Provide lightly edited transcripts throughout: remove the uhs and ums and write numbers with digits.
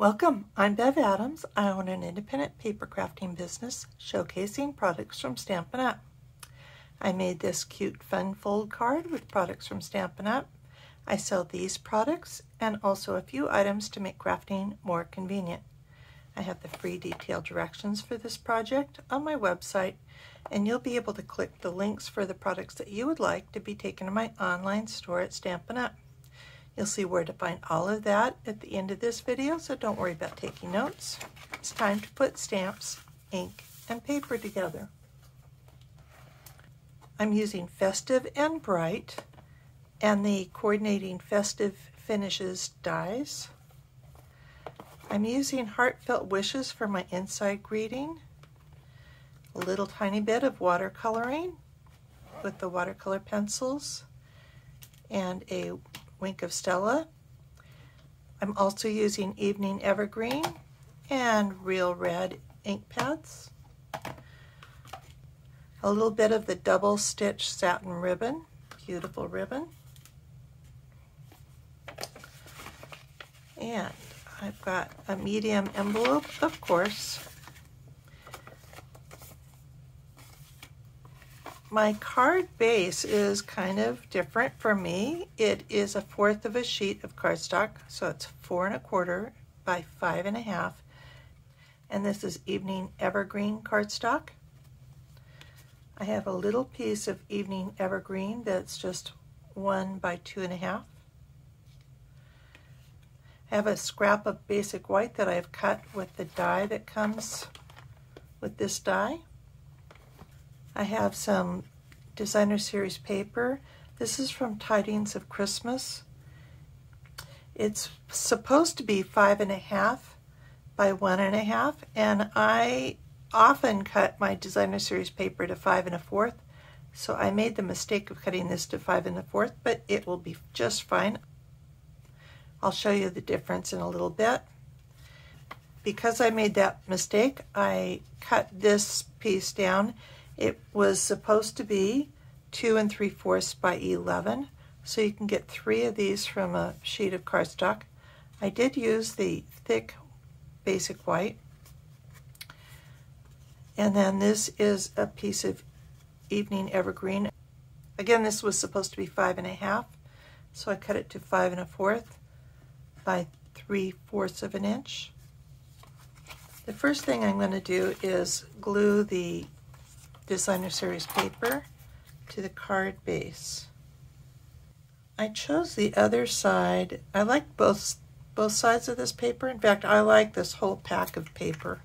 Welcome, I'm Bev Adams. I own an independent paper crafting business showcasing products from Stampin' Up! I made this cute fun fold card with products from Stampin' Up! I sell these products and also a few items to make crafting more convenient. I have the free detailed directions for this project on my website, and you'll be able to click the links for the products that you would like to be taken to my online store at Stampin' Up! You'll see where to find all of that at the end of this video, so don't worry about taking notes. It's time to put stamps, ink, and paper together. I'm using Festive and Bright and the coordinating Festive Finishes dies. I'm using Heartfelt Wishes for my inside greeting. A little tiny bit of watercoloring with the watercolor pencils and a Wink of Stella. I'm also using Evening Evergreen and Real Red ink pads. A little bit of the double stitch satin ribbon, beautiful ribbon. And I've got a medium envelope, of course. My card base is kind of different for me. It is 1/4 of a sheet of cardstock, so it's 4 1/4 by 5 1/2. And this is Evening Evergreen cardstock. I have a little piece of Evening Evergreen that's just 1 by 2 1/2. I have a scrap of basic white that I've cut with the die that comes with this die. I have some Designer Series paper. This is from Tidings of Christmas. It's supposed to be 5 1/2 by 1 1/2, and I often cut my Designer Series paper to 5 1/4, so I made the mistake of cutting this to 5 1/4, but it will be just fine. I'll show you the difference in a little bit. Because I made that mistake, I cut this piece down. It was supposed to be 2 3/4 by 11, so you can get 3 of these from a sheet of cardstock. I did use the thick basic white. And then this is a piece of Evening Evergreen. Again, this was supposed to be 5 1/2, so I cut it to 5 1/4 by 3/4 of an inch. The first thing I'm going to do is glue the Designer Series paper to the card base. I chose the other side. I like both sides of this paper. In fact, I like this whole pack of paper.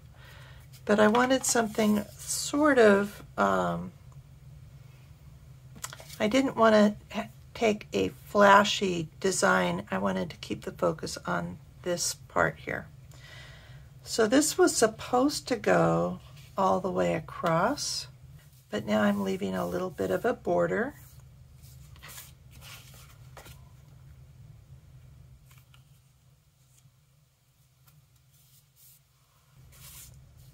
But I wanted something sort of, I didn't want to take a flashy design. I wanted to keep the focus on this part here. So this was supposed to go all the way across, but now I'm leaving a little bit of a border.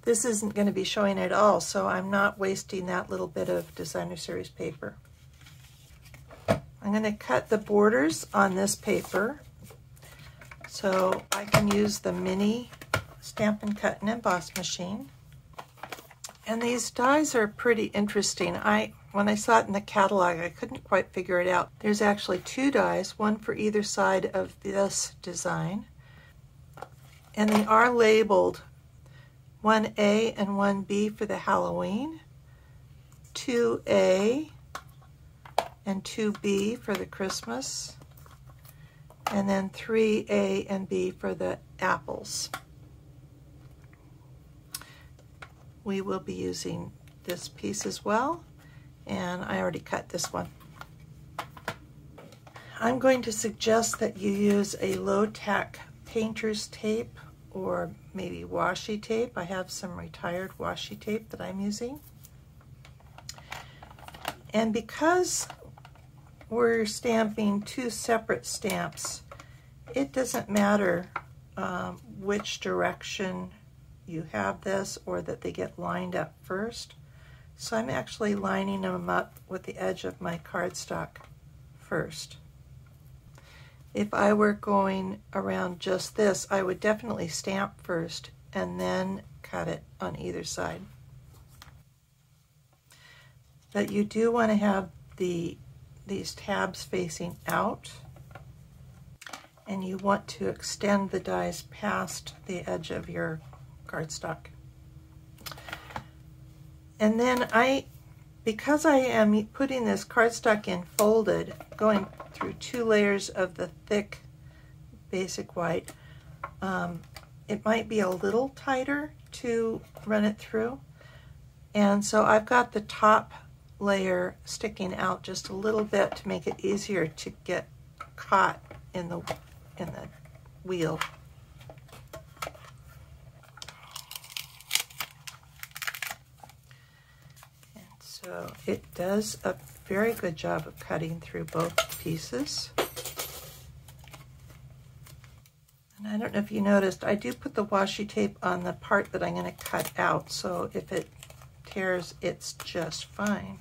This isn't going to be showing at all, so I'm not wasting that little bit of Designer Series paper. I'm going to cut the borders on this paper so I can use the mini Stampin' Cut and Emboss machine. And these dies are pretty interesting. When I saw it in the catalog, I couldn't quite figure it out. There's actually 2 dies, one for either side of this design. And they are labeled 1A and 1B for the Halloween, 2A and 2B for the Christmas, and then 3A and B for the apples. We will be using this piece as well, and I already cut this one. I'm going to suggest that you use a low-tack painter's tape or maybe washi tape. I have some retired washi tape that I'm using. And because we're stamping 2 separate stamps, it doesn't matter which direction you have this or that they get lined up first. So I'm actually lining them up with the edge of my cardstock first. if I were going around just this, I would definitely stamp first and then cut it on either side. But you do want to have these tabs facing out, and you want to extend the dies past the edge of your cardstock. And then because I am putting this cardstock in folded, going through 2 layers of the thick basic white, it might be a little tighter to run it through. And so I've got the top layer sticking out just a little bit to make it easier to get caught in the wheel. And so it does a very good job of cutting through both pieces. And I don't know if you noticed, I do put the washi tape on the part that I'm going to cut out, so if it tears, it's just fine.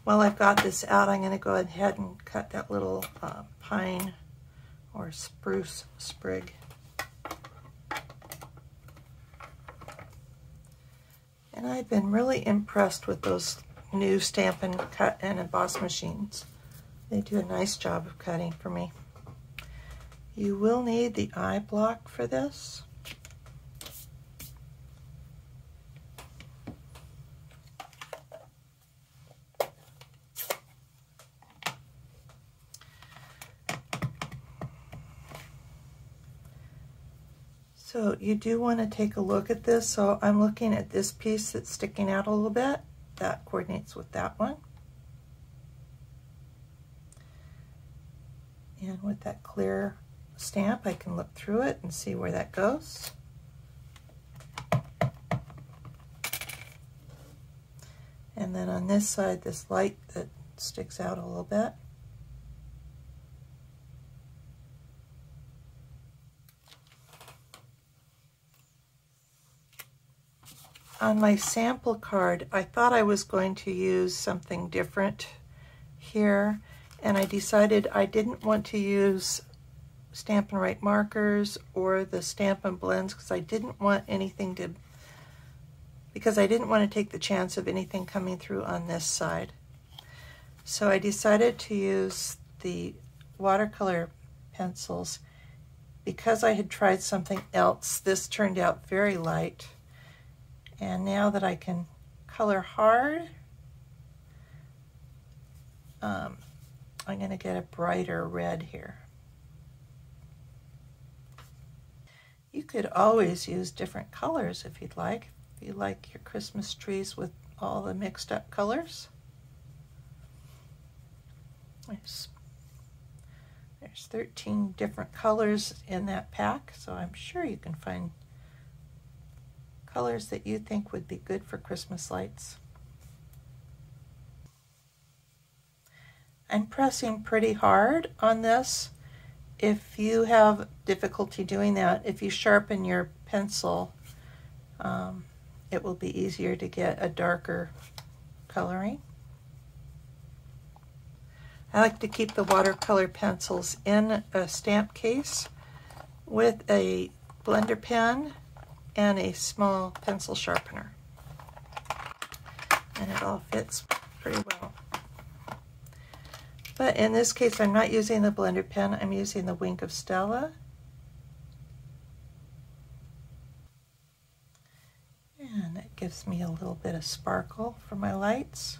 While I've got this out, I'm going to go ahead and cut that little pine or spruce sprig. And I've been really impressed with those new Stampin' Cut and Emboss machines. They do a nice job of cutting for me. You will need the eye block for this. So you do want to take a look at this. So I'm looking at this piece that's sticking out a little bit. That coordinates with that one. And with that clear stamp, I can look through it and see where that goes. And then on this side, this light that sticks out a little bit. On my sample card, I thought I was going to use something different here, and I decided I didn't want to use Stampin' Write markers or the Stampin' Blends because I didn't want anything to, because I didn't want to take the chance of anything coming through on this side. So I decided to use the watercolor pencils. Because I had tried something else, this turned out very light. And now that I can color hard, I'm going to get a brighter red here. You could always use different colors if you'd like. If you like your Christmas trees with all the mixed up colors. There's 13 different colors in that pack, so I'm sure you can find colors that you think would be good for Christmas lights. I'm pressing pretty hard on this. If you have difficulty doing that, if you sharpen your pencil, it will be easier to get a darker coloring. I like to keep the watercolor pencils in a stamp case with a blender pen and a small pencil sharpener. And it all fits pretty well. But in this case, I'm not using the blender pen, I'm using the Wink of Stella. And it gives me a little bit of sparkle for my lights.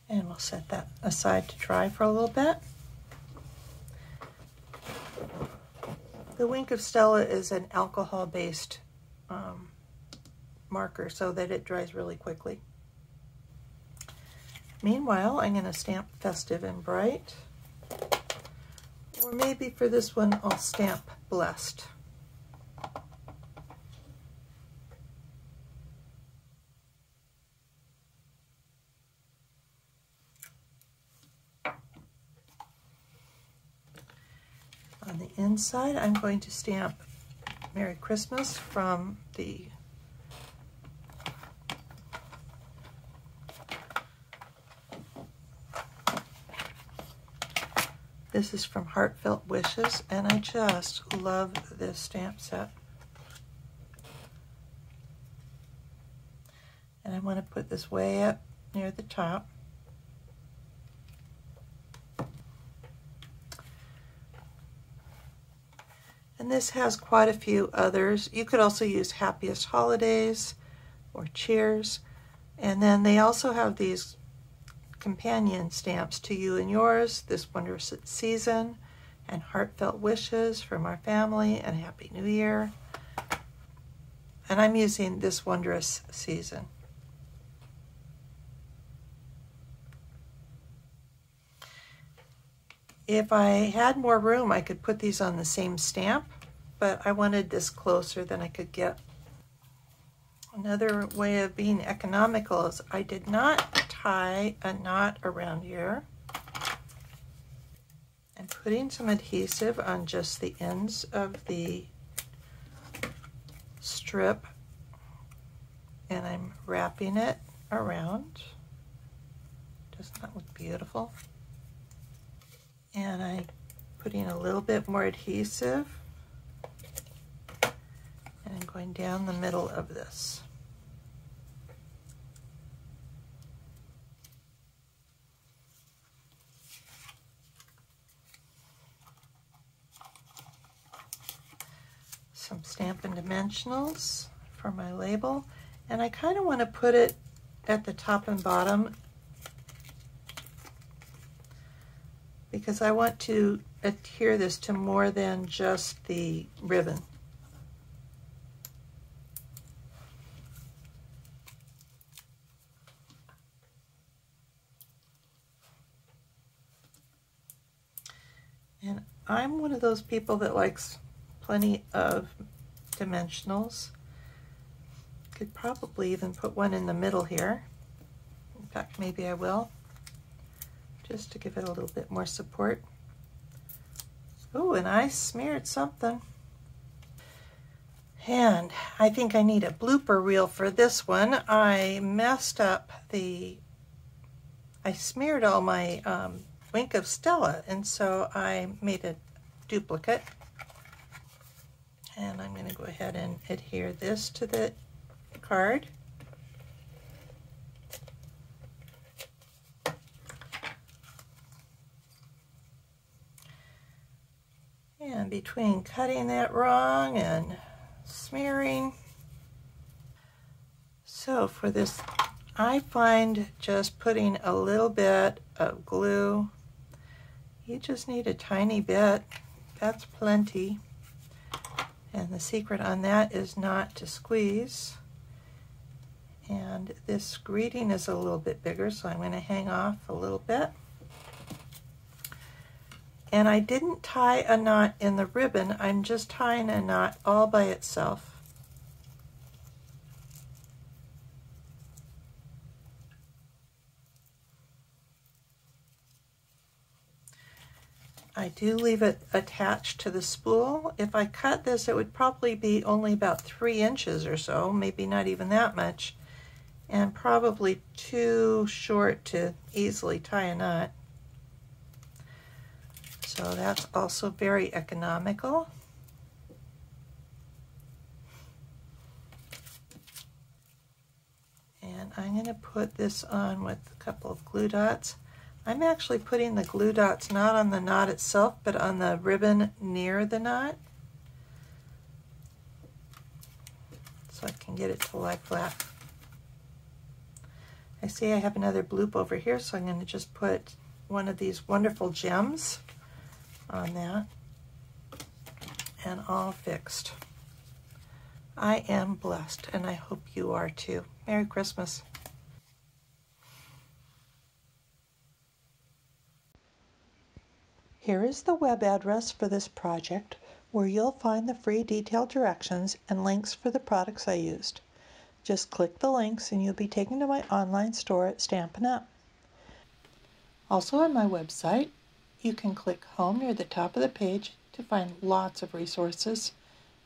And we'll set that aside to dry for a little bit. The Wink of Stella is an alcohol-based marker so that it dries really quickly. Meanwhile, I'm going to stamp Festive and Bright. Or maybe for this one, I'll stamp Blessed. On the inside, I'm going to stamp Merry Christmas from the This is from Heartfelt Wishes, and I just love this stamp set. And I want to put this way up near the top. And this has quite a few others. You could also use Happiest Holidays or Cheers. And then they also have these companion stamps, To You and Yours, This Wondrous Season, and Heartfelt Wishes from our family, and Happy New Year. And I'm using This Wondrous Season. If I had more room, I could put these on the same stamp, but I wanted this closer than I could get. Another way of being economical is I did not tie a knot around here. I'm putting some adhesive on just the ends of the strip, and I'm wrapping it around. Doesn't that look beautiful? And I'm putting a little bit more adhesive, and I'm going down the middle of this. Some Stampin' Dimensionals for my label, and I kind of want to put it at the top and bottom because I want to adhere this to more than just the ribbon. And I'm one of those people that likes plenty of dimensionals. Could probably even put one in the middle here. In fact, maybe I will, just to give it a little bit more support. Oh, and I smeared something. And I think I need a blooper reel for this one. I messed up I smeared all my Wink of Stella, and so I made a duplicate. And I'm going to go ahead and adhere this to the card. And between cutting that wrong and smearing, so for this, I find just putting a little bit of glue, you just need a tiny bit, that's plenty. And the secret on that is not to squeeze. And this greeting is a little bit bigger, so I'm going to hang off a little bit. And I didn't tie a knot in the ribbon, I'm just tying a knot all by itself. I do leave it attached to the spool. If I cut this, it would probably be only about 3 inches or so, maybe not even that much, and probably too short to easily tie a knot. So that's also very economical. And I'm going to put this on with a couple of glue dots. I'm actually putting the glue dots not on the knot itself, but on the ribbon near the knot, so I can get it to lie flat. I see I have another bloop over here, so I'm going to just put one of these wonderful gems on that, and all fixed. I am blessed, and I hope you are too. Merry Christmas. Here is the web address for this project, where you'll find the free detailed directions and links for the products I used. Just click the links and you'll be taken to my online store at Stampin' Up! Also on my website, you can click Home near the top of the page to find lots of resources.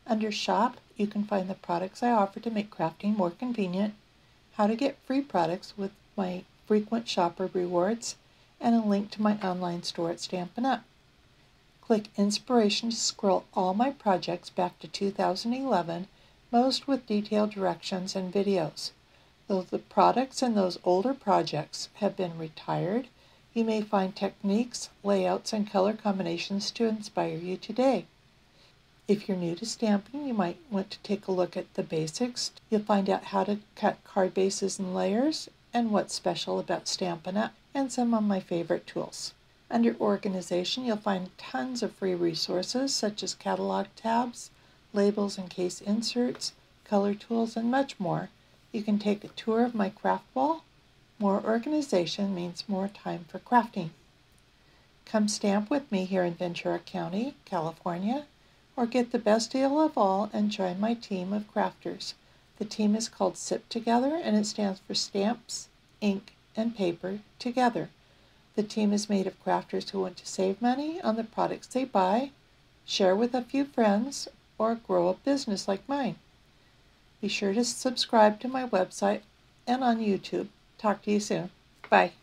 Under Shop, you can find the products I offer to make crafting more convenient, how to get free products with my frequent shopper rewards, and a link to my online store at Stampin' Up! Click Inspiration to scroll all my projects back to 2011, most with detailed directions and videos. Though the products in those older projects have been retired, you may find techniques, layouts, and color combinations to inspire you today. If you're new to stamping, you might want to take a look at the basics. You'll find out how to cut card bases and layers, and what's special about Stampin' Up, and some of my favorite tools. Under Organization, you'll find tons of free resources such as catalog tabs, labels and case inserts, color tools, and much more. You can take a tour of my craft wall. More organization means more time for crafting. Come stamp with me here in Ventura County, California, or get the best deal of all and join my team of crafters. The team is called SIP Together, and it stands for Stamps, Ink, and Paper Together. The team is made of crafters who want to save money on the products they buy, share with a few friends, or grow a business like mine. Be sure to subscribe to my website and on YouTube. Talk to you soon. Bye.